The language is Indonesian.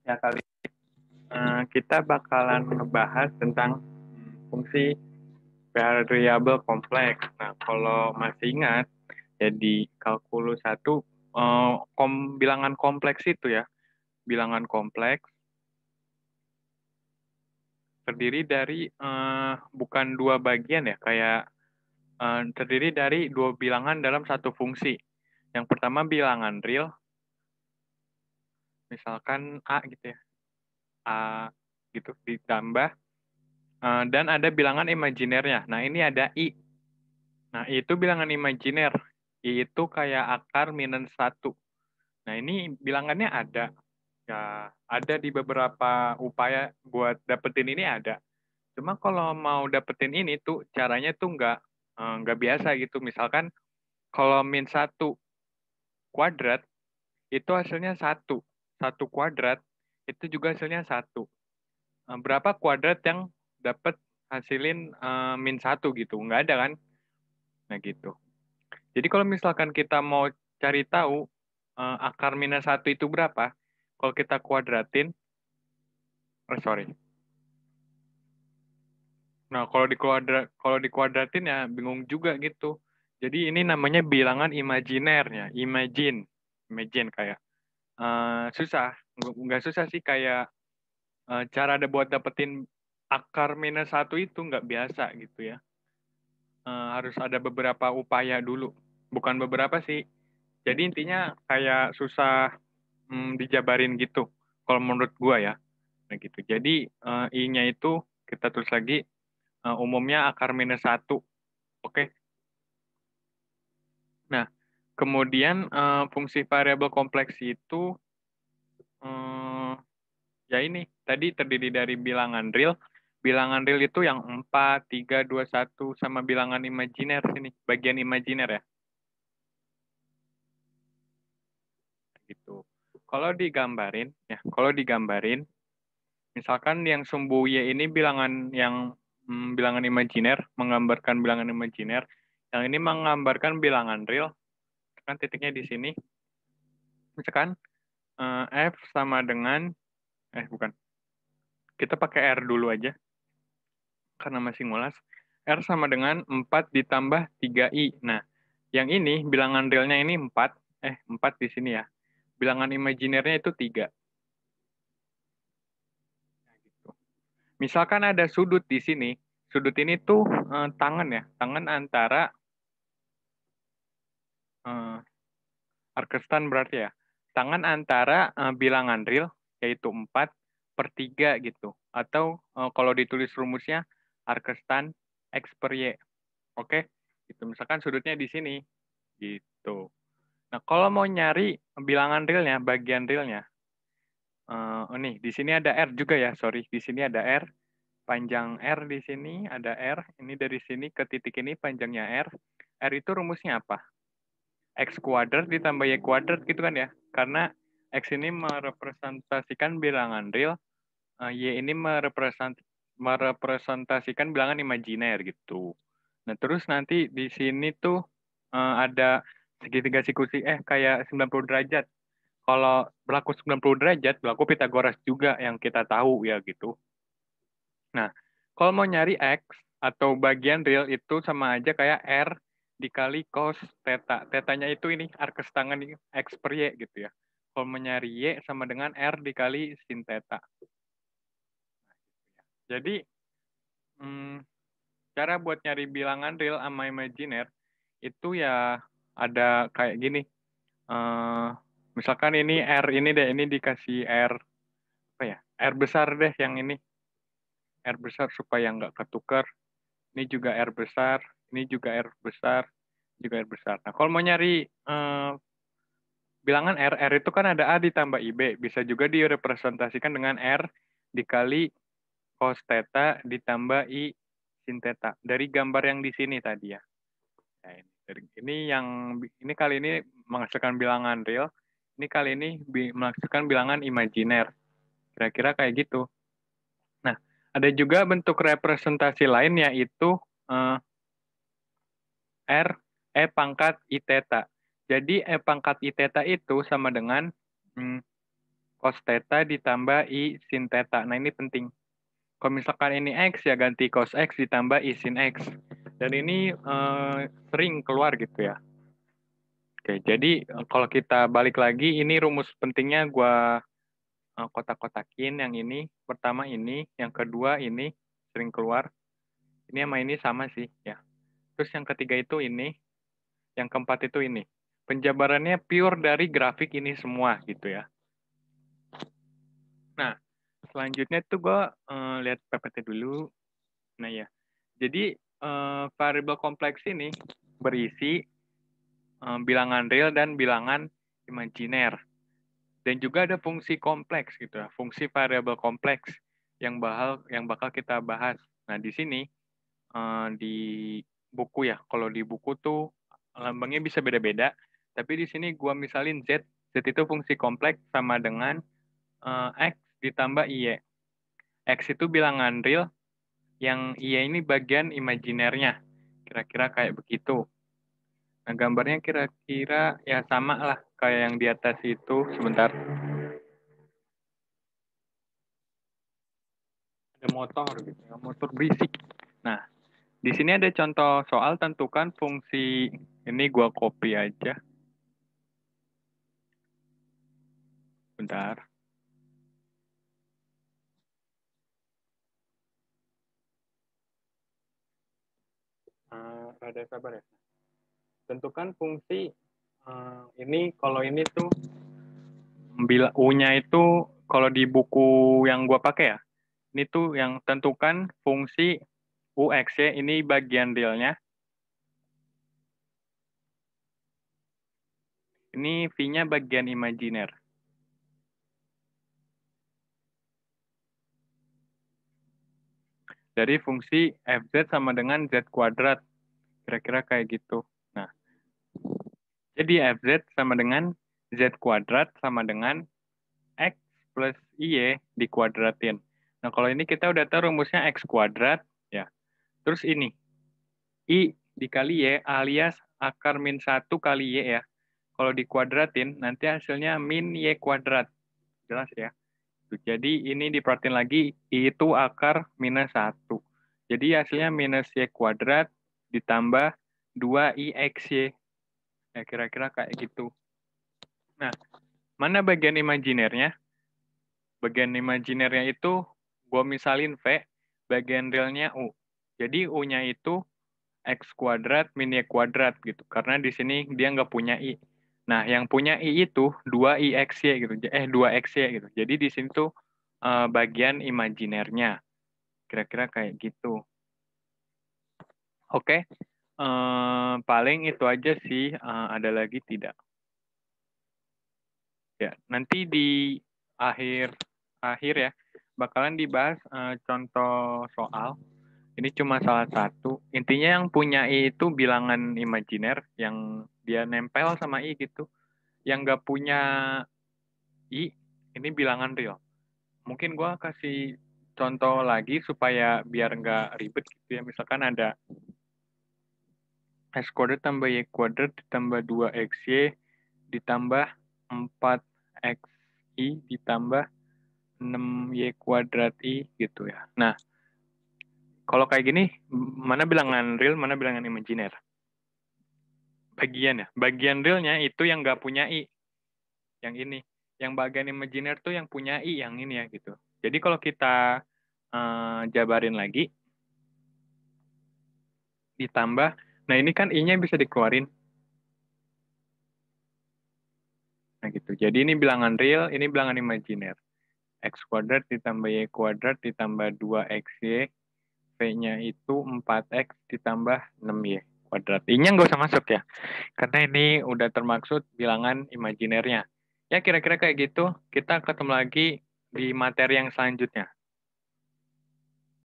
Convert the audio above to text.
Ya kali kita bakalan ngebahas tentang fungsi variabel kompleks. Nah, kalau masih ingat, jadi kalkulus 1 bilangan kompleks itu ya, bilangan kompleks terdiri dari bukan dua bagian ya, kayak terdiri dari dua bilangan dalam satu fungsi. Yang pertama bilangan real, misalkan A gitu ya, A gitu ditambah dan ada bilangan imajinernya. Nah, ini ada I. Nah, itu bilangan imajiner. I itu kayak akar minus 1. Nah, ini bilangannya ada. Ya, ada di beberapa upaya buat dapetin ini ada. Cuma kalau mau dapetin ini tuh caranya tuh nggak biasa gitu. Misalkan kalau min 1 kuadrat, itu hasilnya 1. 1 kuadrat, itu juga hasilnya 1. Berapa kuadrat yang dapat hasilin min 1 gitu? Nggak ada kan? Nah, gitu. Jadi kalau misalkan kita mau cari tahu akar minus 1 itu berapa, kalau kita kuadratin, sorry. Nah, kalau dikuadratin ya bingung juga gitu. Jadi ini namanya bilangan imajinernya, imagine kayak susah, nggak susah sih kayak cara ada buat dapetin akar minus 1 itu nggak biasa gitu ya. Harus ada beberapa upaya dulu, bukan beberapa sih. Jadi intinya kayak susah dijabarin gitu kalau menurut gua ya. Nah gitu. Jadi I-nya itu kita tulis lagi umumnya akar minus 1. Oke. Nah, kemudian fungsi variabel kompleks itu ya ini tadi terdiri dari bilangan real. Bilangan real itu yang 4, 3, 2, 1 sama bilangan imajiner sini, bagian imajiner ya. Gitu. Kalau digambarin misalkan yang sumbu Y ini bilangan yang bilangan imajiner, menggambarkan bilangan imajiner. Yang ini menggambarkan bilangan real. Kan titiknya di sini. Misalkan F sama dengan, bukan. Kita pakai R dulu aja, karena masih ngulas. R sama dengan 4 ditambah 3I. Nah, yang ini, bilangan realnya ini 4. 4 di sini ya. Bilangan imajinernya itu 3. Misalkan ada sudut di sini, sudut ini tuh tangan ya, tangan antara arkestan berarti ya, tangan antara bilangan real, yaitu 4/3 gitu. Atau kalau ditulis rumusnya, arkestan X per Y. Oke? Gitu. Misalkan sudutnya di sini. Gitu. Nah, kalau mau nyari bilangan realnya, bagian realnya, nih, di sini ada R juga ya, sorry. Di sini ada R. Panjang R di sini ada R. Ini dari sini ke titik ini panjangnya R. R itu rumusnya apa? X kuadrat ditambah Y kuadrat gitu kan ya. Karena X ini merepresentasikan bilangan real, Y ini merepresentasikan bilangan imajiner gitu. Nah, terus nanti di sini tuh ada segitiga sikusi, kayak 90 derajat. Kalau berlaku 90 derajat, berlaku Pitagoras juga yang kita tahu ya gitu. Nah, kalau mau nyari X atau bagian real itu sama aja kayak R dikali cos theta. Tetanya itu ini arkes tangan X per Y gitu ya. Kalau mau nyari Y sama dengan R dikali sin theta. Jadi, cara buat nyari bilangan real sama imajiner itu ya ada kayak gini. Misalkan ini R ini deh, ini dikasih R apa ya? R besar deh yang ini. R besar supaya nggak ketukar. Ini juga R besar, ini juga R besar, juga R besar. Nah, kalau mau nyari bilangan R, R itu kan ada A ditambah IB. Bisa juga direpresentasikan dengan R dikali cos theta ditambah I sin theta. Dari gambar yang di sini tadi ya. Nah, ini kali ini menghasilkan bilangan real. Ini kali ini menghasilkan bilangan imajiner. Kira-kira kayak gitu. Nah, ada juga bentuk representasi lain yaitu R E pangkat I theta. Jadi E pangkat I theta itu sama dengan cos theta ditambah I sin theta. Nah, ini penting. Kalau misalkan ini X, ya ganti cos X ditambah I sin X. Dan ini sering keluar gitu ya. Oke, jadi kalau kita balik lagi, ini rumus pentingnya gue kotak-kotakin. Yang ini, pertama ini, yang kedua ini, sering keluar. Ini sama ini sama sih, ya. Terus yang ketiga itu ini, yang keempat itu ini. Penjabarannya pure dari grafik ini semua gitu ya. Nah, selanjutnya tuh gue lihat PPT dulu. Nah ya, jadi variabel kompleks ini berisi bilangan real dan bilangan imajiner. Dan juga ada fungsi kompleks gitu ya, fungsi variabel kompleks yang bakal kita bahas. Nah, di sini di buku ya, kalau di buku tuh lambangnya bisa beda-beda, tapi di sini gua misalin Z. Z itu fungsi kompleks sama dengan X ditambah Y. X itu bilangan real, yang Y ini bagian imajinernya. Kira-kira kayak begitu. Nah, gambarnya kira-kira ya sama lah kayak yang di atas itu. Sebentar. Ada motor gitu ya, motor berisik. Nah, di sini ada contoh soal tentukan fungsi, ini gua copy aja. Bentar. Ada sabar ya. Tentukan fungsi ini, kalau ini tuh bila U-nya itu kalau di buku yang gua pakai ya, ini tuh yang tentukan fungsi UX ya, ini bagian realnya. Ini V-nya bagian imajiner. Dari fungsi FZ sama dengan Z kuadrat. Kira-kira kayak gitu. Nah, jadi FZ sama dengan Z kuadrat sama dengan X plus Y dikuadratin. Nah, kalau ini kita udah tahu rumusnya X kuadrat, ya. Terus ini, I dikali Y alias akar min 1 kali Y ya. Kalau dikuadratin, nanti hasilnya min Y kuadrat. Jelas ya? Jadi ini diperhatiin lagi, I itu akar minus 1. Jadi hasilnya minus Y kuadrat ditambah 2IXY. Ya, kira-kira kayak gitu. Nah, mana bagian imajinernya? Bagian imajinernya itu, gue misalin V, bagian realnya U. Jadi U-nya itu X kuadrat min Y kuadrat gitu. Karena di sini dia nggak punya I. Nah, yang punya I itu 2IXY gitu. 2XY gitu. Jadi di sini tuh bagian imajinernya. Kira-kira kayak gitu. Oke. Paling itu aja sih. Ada lagi tidak? Ya, nanti di akhir ya bakalan dibahas contoh soal. Ini cuma salah satu. Intinya yang punya I itu bilangan imajiner yang dia nempel sama I gitu. Yang nggak punya I, ini bilangan real. Mungkin gua kasih contoh lagi supaya biar nggak ribet gitu ya. Misalkan ada X kuadrat tambah Y kuadrat ditambah 2XY ditambah 4XI ditambah 6Y kuadrat I gitu ya. Nah, kalau kayak gini, mana bilangan real, mana bilangan imajiner? Bagian ya. Bagian realnya itu yang nggak punya I. Yang ini. Yang bagian imajiner tuh yang punya I, yang ini ya gitu. Jadi kalau kita jabarin lagi, ditambah, nah ini kan I-nya bisa dikeluarin. Nah gitu. Jadi ini bilangan real, ini bilangan imajiner. X kuadrat ditambah Y kuadrat ditambah 2XY, V-nya itu 4X ditambah 6Y kuadrat. I-nya nggak usah masuk ya, karena ini udah termaksud bilangan imajinernya. Ya kira-kira kayak gitu, kita ketemu lagi di materi yang selanjutnya.